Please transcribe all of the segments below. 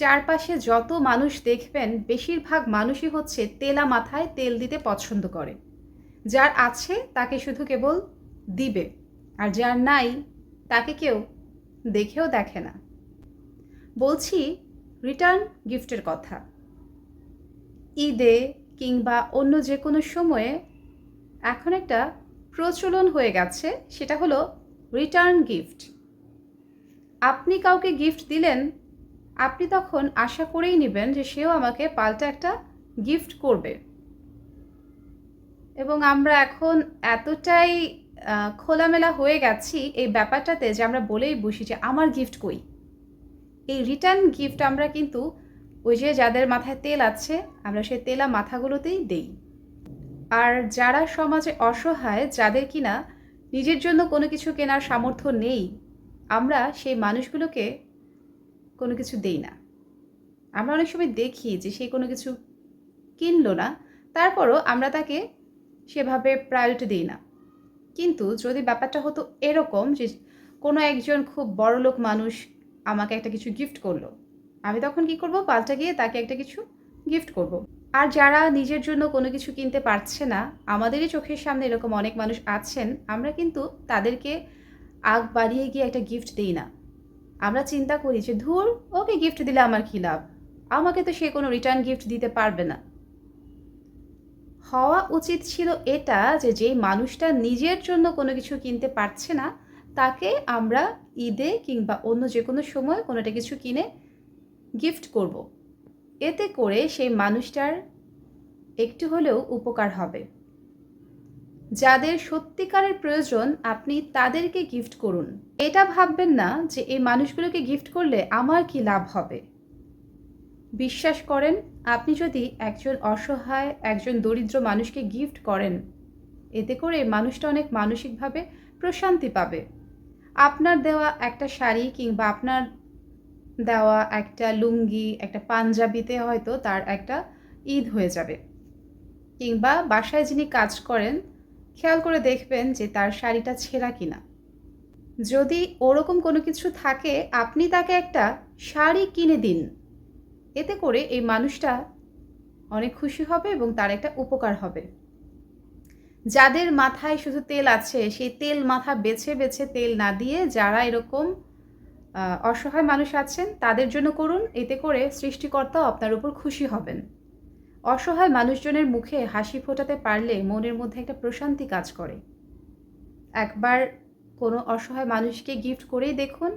চারপাশে যত মানুষ দেখবেন বেশিরভাগ মানুষই হচ্ছে তেলা মাথায় তেল দিতে পছন্দ করে। যার আছে তাকে শুধু কেবল দিবে, আর যার নাই তাকে কেউ দেখেও দেখে না। বলছি রিটার্ন গিফটের কথা। ঈদে কিংবা অন্য যে কোনো সময়ে এখন একটা প্রচলন হয়ে গেছে, সেটা হলো রিটার্ন গিফট। আপনি কাউকে গিফট দিলেন, আপনি তখন আশা করেই নেবেন যে সেও আমাকে পাল্টা একটা গিফট করবে। এবং আমরা এখন এতটাই খোলামেলা হয়ে গেছি এই ব্যাপারটাতে যে আমরা বলেই বসি যে আমার গিফট কই। এই রিটার্ন গিফট আমরা কিন্তু ওই যে যাদের মাথায় তেল আছে, আমরা সেই তেলা মাথাগুলোতেই দেই। আর যারা সমাজে অসহায়, যাদের কিনা নিজের জন্য কোনো কিছু কেনার সামর্থ্য নেই, আমরা সেই মানুষগুলোকে কোনো কিছু দেই না। আমরা অনেক সময় দেখি যে সে কোনো কিছু কিনলো না, তারপরও আমরা তাকে সেভাবে প্রায়োরিটি দিই না। কিন্তু যদি ব্যাপারটা হতো এরকম যে কোনো একজন খুব বড়লোক মানুষ আমাকে একটা কিছু গিফট করলো, আমি তখন কি করব? পাল্টা গিয়ে তাকে একটা কিছু গিফট করব। আর যারা নিজের জন্য কোনো কিছু কিনতে পারছে না, আমাদেরই চোখের সামনে এরকম অনেক মানুষ আছেন, আমরা কিন্তু তাদেরকে আগ বাড়িয়ে গিয়ে একটা গিফট দিই না। আমরা চিন্তা করি যে ধুর, ওকে গিফট দিলে আমার কী লাভ, আমাকে তো সে কোনো রিটার্ন গিফট দিতে পারবে না। হওয়া উচিত ছিল এটা যে যেই মানুষটা নিজের জন্য কোনো কিছু কিনতে পারছে না, তাকে আমরা ঈদে কিংবা অন্য যে কোনো সময় কোনোটা কিছু কিনে গিফট করব। এতে করে সেই মানুষটার একটু হলেও উপকার হবে। যাদের সত্যিকারের প্রয়োজন আপনি তাদেরকে গিফট করুন। এটা ভাববেন না যে এই মানুষগুলোকে গিফট করলে আমার কি লাভ হবে। বিশ্বাস করেন, আপনি যদি একজন অসহায়, একজন দরিদ্র মানুষকে গিফট করেন, এতে করে মানুষটা অনেক মানসিকভাবে প্রশান্তি পাবে। আপনার দেওয়া একটা শাড়ি কিংবা আপনার দেওয়া একটা লুঙ্গি, একটা পাঞ্জাবিতে হয়তো তার একটা ঈদ হয়ে যাবে। কিংবা বাসায় যিনি কাজ করেন, খেয়াল করে দেখবেন যে তার শাড়িটা ছেঁড়া কিনা। যদি ওরকম কোনো কিছু থাকে, আপনি তাকে একটা শাড়ি কিনে দিন। এতে করে এই মানুষটা অনেক খুশি হবে এবং তার একটা উপকার হবে। যাদের মাথায় শুধু তেল আছে, সেই তেল মাথা বেছে বেছে তেল না দিয়ে যারা এরকম অসহায় মানুষ আছেন তাদের জন্য করুন। এতে করে সৃষ্টিকর্তাও আপনার উপর খুশি হবেন। অসহায় মানুষজনের মুখে হাসি ফোটাতে পারলে মনের মধ্যে একটা প্রশান্তি কাজ করে। একবার কোনো অসহায় মানুষকে গিফট করেই দেখুন,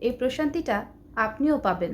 এই প্রশান্তিটা আপনিও পাবেন।